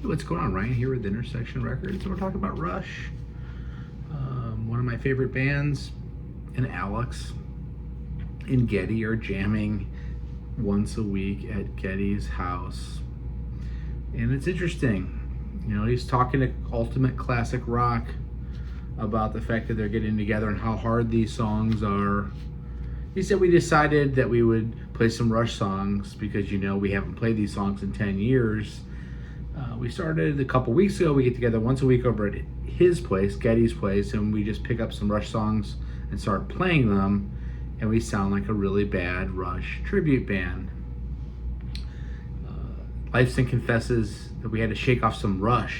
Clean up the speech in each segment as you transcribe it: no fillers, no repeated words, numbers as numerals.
What's going on, Ryan here with Intersection Records. We're talking about Rush, one of my favorite bands, and Alex and Geddy are jamming once a week at Geddy's house. And it's interesting, he's talking to Ultimate Classic Rock about the fact that they're getting together and how hard these songs are. He said we decided that we would play some Rush songs because we haven't played these songs in 10 years. We started a couple weeks ago. We get together once a week over at his place, Geddy's place, and we just pick up some Rush songs and start playing them, and we sound like a really bad Rush tribute band. Lifeson confesses that we had to shake off some rust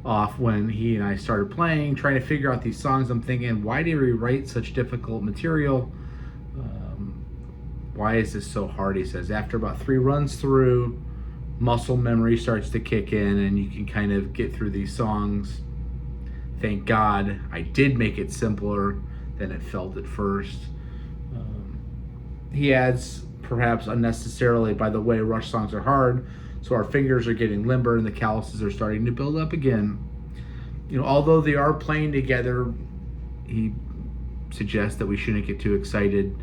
off when he and I started playing, trying to figure out these songs. I'm thinking, why did we write such difficult material? Why is this so hard? He says, after about 3 runs through, muscle memory starts to kick in and you can kind of get through these songs. Thank God I did make it simpler than it felt at first. He adds, perhaps unnecessarily, by the way, Rush songs are hard, so our fingers are getting limber and the calluses are starting to build up again. Although they are playing together, he suggests that we shouldn't get too excited.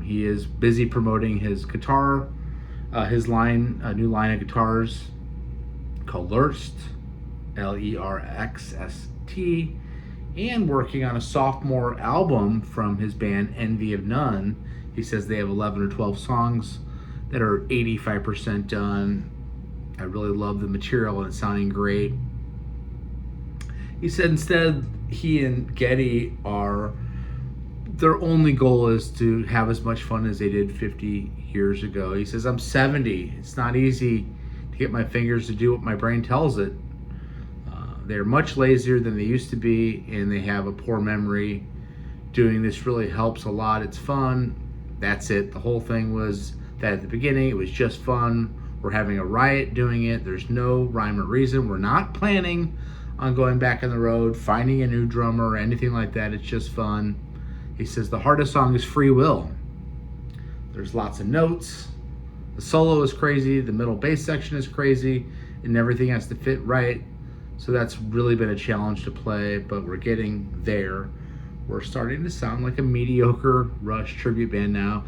He is busy promoting his guitar, his new line of guitars called Lerst, Lerxst, and working on a sophomore album from his band Envy of None. He says they have 11 or 12 songs that are 85% done. I really love the material and it's sounding great. He said instead he and Geddy their only goal is to have as much fun as they did 50 years ago. He says, I'm 70. It's not easy to get my fingers to do what my brain tells it. They're much lazier than they used to be, and they have a poor memory. Doing this really helps a lot. It's fun. That's it. The whole thing was that at the beginning, it was just fun. We're having a riot doing it. There's no rhyme or reason. We're not planning on going back on the road, finding a new drummer or anything like that. It's just fun. He says the hardest song is Free Will. There's lots of notes. The solo is crazy. The middle bass section is crazy. And everything has to fit right. So that's really been a challenge to play, but we're getting there. We're starting to sound like a mediocre Rush tribute band now.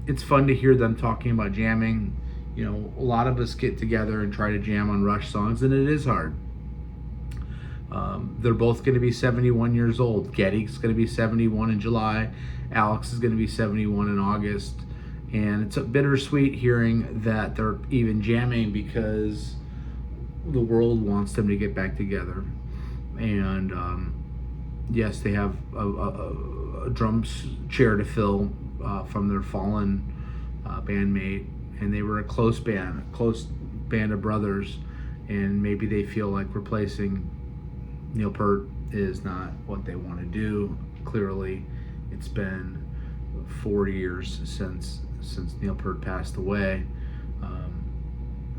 It's fun to hear them talking about jamming. A lot of us get together and try to jam on Rush songs, and it is hard. They're both going to be 71 years old. Geddy's going to be 71 in July. Alex is going to be 71 in August. And it's a bittersweet hearing that they're even jamming because the world wants them to get back together. And yes, they have a drum chair to fill from their fallen bandmate. And they were a close band of brothers. And maybe they feel like replacing Neil Peart is not what they want to do. Clearly, it's been 40 years since Neil Peart passed away.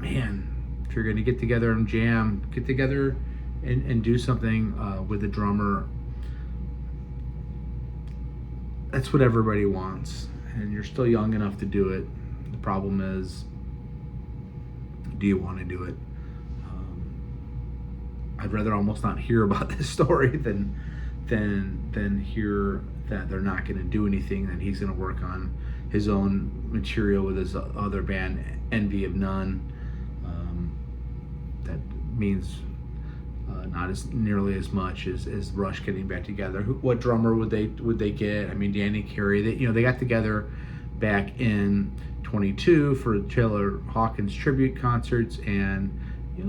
If you're going to get together and jam, get together and do something with a drummer. That's what everybody wants, and you're still young enough to do it. The problem is, do you want to do it? I'd rather almost not hear about this story than hear that they're not going to do anything, that he's going to work on his own material with his other band, Envy of None. That means not as nearly as much as Rush getting back together. What drummer would they get? I mean, Danny Carey. They got together back in 22 for Taylor Hawkins tribute concerts, and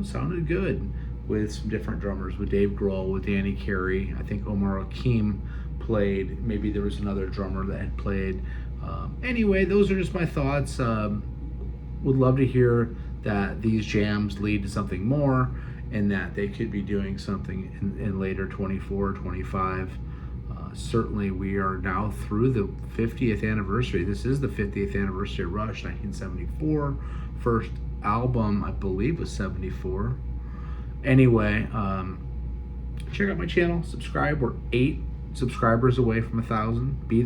sounded good with some different drummers, with Dave Grohl, with Danny Carey. I think Omar Hakim played. Maybe there was another drummer that had played. Anyway, those are just my thoughts. Would love to hear that these jams lead to something more, and that they could be doing something in later 24, 25. Certainly we are now through the 50th anniversary. This is the 50th anniversary of Rush, 1974. First album, I believe, was 74. Anyway, check out my channel, subscribe. We're 8 subscribers away from 1,000. Be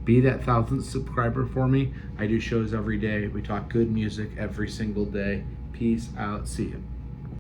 Be that 1,000th subscriber for me. I do shows every day. We talk good music every single day. Peace out. See you.